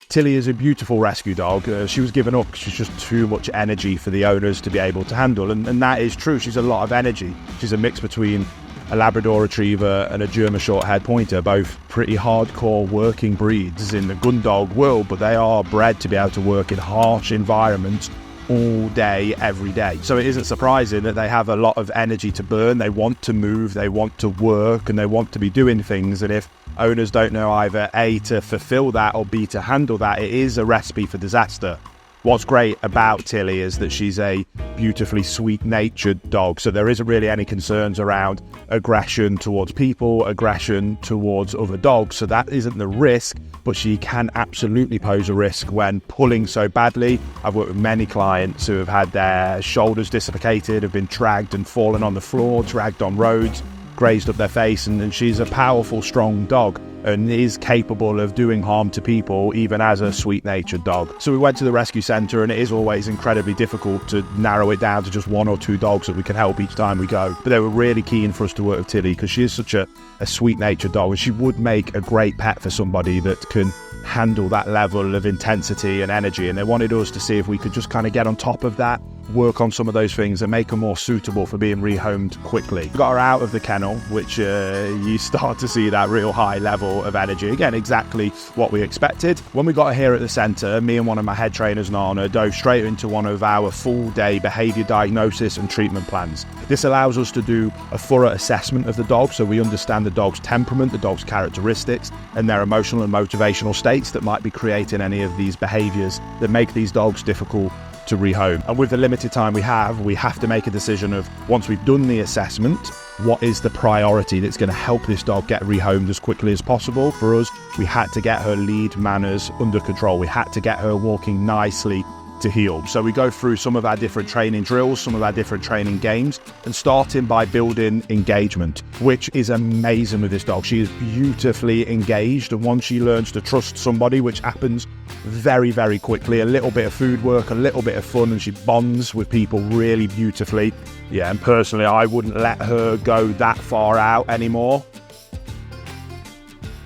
Tilly is a beautiful rescue dog. She was given up because she's just too much energy for the owners to be able to handle. And that is true. She's a lot of energy. She's a mix between a Labrador Retriever and a German Shorthaired Pointer, both pretty hardcore working breeds in the gun dog world, but they are bred to be able to work in harsh environments all day, every day. So it isn't surprising that they have a lot of energy to burn. They want to move, they want to work, and they want to be doing things. And if owners don't know either A, to fulfill that, or B, to handle that, it is a recipe for disaster. What's great about Tilly is that she's a beautifully sweet-natured dog, so there isn't really any concerns around aggression towards people, aggression towards other dogs, so that isn't the risk, but she can absolutely pose a risk when pulling so badly. I've worked with many clients who have had their shoulders dislocated, have been dragged and fallen on the floor, dragged on roads, grazed up their face, and she's a powerful, strong dog and is capable of doing harm to people even as a sweet-natured dog. So we went to the rescue centre, and it is always incredibly difficult to narrow it down to just 1 or 2 dogs that we can help each time we go. But they were really keen for us to work with Tilly because she is such a sweet-natured dog, and she would make a great pet for somebody that can handle that level of intensity and energy. And they wanted us to see if we could just kind of get on top of that, work on some of those things and make her more suitable for being rehomed quickly. Got her out of the kennel, which you start to see that real high level of energy. Again, exactly what we expected. When we got her here at the centre, me and one of my head trainers, Nana, dove straight into one of our full-day behaviour diagnosis and treatment plans. This allows us to do a thorough assessment of the dog, so we understand the dog's temperament, the dog's characteristics, and their emotional and motivational states that might be creating any of these behaviours that make these dogs difficult to rehome. And with the limited time we have to make a decision of, once we've done the assessment, what is the priority that's going to help this dog get rehomed as quickly as possible. For us, we had to get her lead manners under control. We had to get her walking nicely to heel. So we go through some of our different training drills, some of our different training games, and starting by building engagement, which is amazing with this dog. She is beautifully engaged, and once she learns to trust somebody, which happens very, very quickly, a little bit of food work, a little bit of fun, and she bonds with people really beautifully. Yeah, and personally, I wouldn't let her go that far out anymore.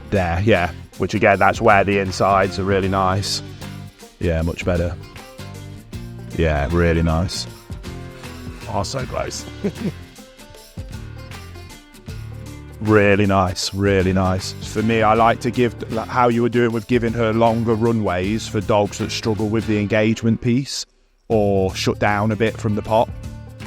There, yeah, which again, that's where the insides are really nice. Yeah, much better. Yeah, really nice. Oh, so close. Really nice, really nice. For me, I like to give, how you were doing with giving her longer runways for dogs that struggle with the engagement piece or shut down a bit from the pot.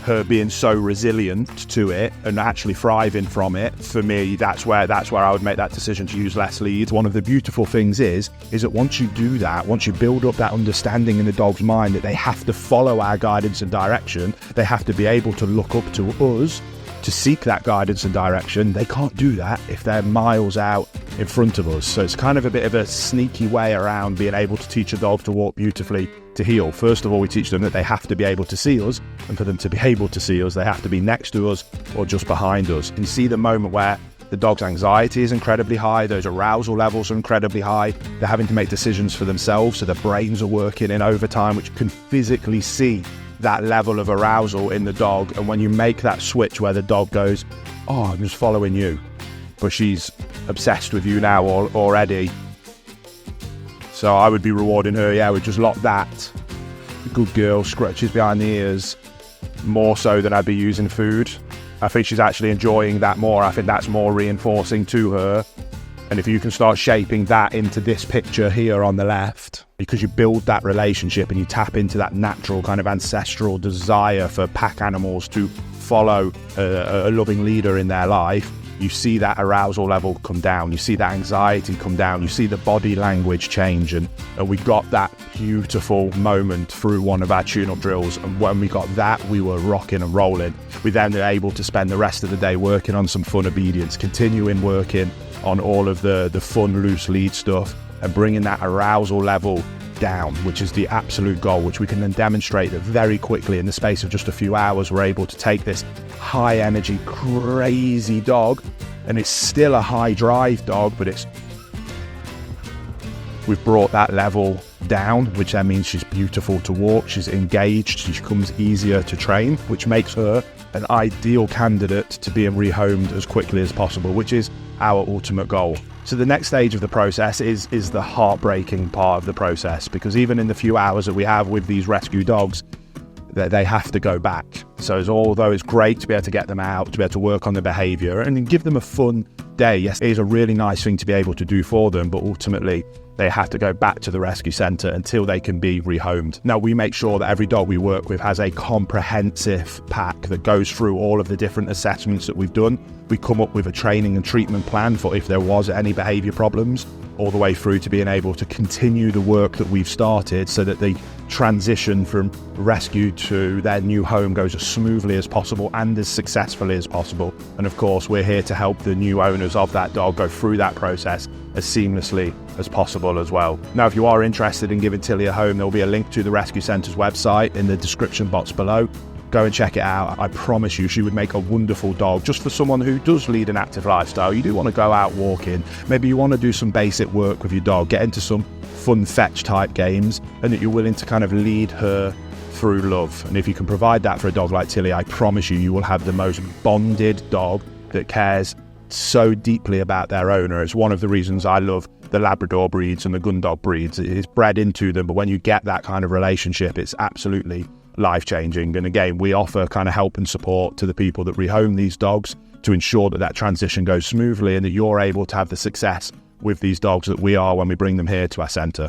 Her being so resilient to it and actually thriving from it, for me, that's where I would make that decision to use less leads. One of the beautiful things is that once you do that, once you build up that understanding in the dog's mind that they have to follow our guidance and direction, they have to be able to look up to us to seek that guidance and direction. They can't do that if they're miles out in front of us. So it's kind of a bit of a sneaky way around being able to teach a dog to walk beautifully to heel. First of all, we teach them that they have to be able to see us, and for them to be able to see us, they have to be next to us or just behind us. And see the moment where the dog's anxiety is incredibly high, those arousal levels are incredibly high, they're having to make decisions for themselves, so their brains are working in overtime, which can physically see that level of arousal in the dog. And when you make that switch where the dog goes, oh, I'm just following you, but she's obsessed with you now already. So I would be rewarding her, yeah, with just lock that. Good girl, scratches behind the ears, more so than I'd be using food. I think she's actually enjoying that more. I think that's more reinforcing to her. And if you can start shaping that into this picture here on the left, because you build that relationship and you tap into that natural kind of ancestral desire for pack animals to follow a loving leader in their life, you see that arousal level come down, you see that anxiety come down, you see the body language change, and we got that beautiful moment through one of our tune-up drills. And when we got that, we were rocking and rolling. We then were able to spend the rest of the day working on some fun obedience, continuing working on all of the fun loose lead stuff, and bringing that arousal level down, which is the absolute goal, which we can then demonstrate that very quickly in the space of just a few hours we're able to take this high energy crazy dog, and it's still a high drive dog, but it's We've brought that level down, which then means she's beautiful to walk, she's engaged, she becomes easier to train, which makes her an ideal candidate to being rehomed as quickly as possible, which is our ultimate goal. So the next stage of the process is the heartbreaking part of the process, because even in the few hours that we have with these rescue dogs, they have to go back. So although it's great to be able to get them out, to be able to work on their behaviour and give them a fun day, yes, it is a really nice thing to be able to do for them, but ultimately they have to go back to the rescue centre until they can be rehomed. Now, we make sure that every dog we work with has a comprehensive pack that goes through all of the different assessments that we've done. We come up with a training and treatment plan for if there was any behaviour problems, all the way through to being able to continue the work that we've started so that the transition from rescue to their new home goes as smoothly as possible and as successfully as possible. And of course, we're here to help the new owners of that dog go through that process as seamlessly as possible as well. Now, if you are interested in giving Tilly a home, there'll be a link to the Rescue Centre's website in the description box below. Go and check it out. I promise you, she would make a wonderful dog just for someone who does lead an active lifestyle. You do want to go out walking. Maybe you want to do some basic work with your dog, get into some fun fetch type games, and that you're willing to kind of lead her through love. And if you can provide that for a dog like Tilly, I promise you, you will have the most bonded dog that cares so deeply about their owner. It's one of the reasons I love the Labrador breeds and the gun dog breeds. It is bred into them, but when you get that kind of relationship, it's absolutely life-changing. And again, we offer kind of help and support to the people that rehome these dogs to ensure that that transition goes smoothly and that you're able to have the success with these dogs that we are when we bring them here to our centre.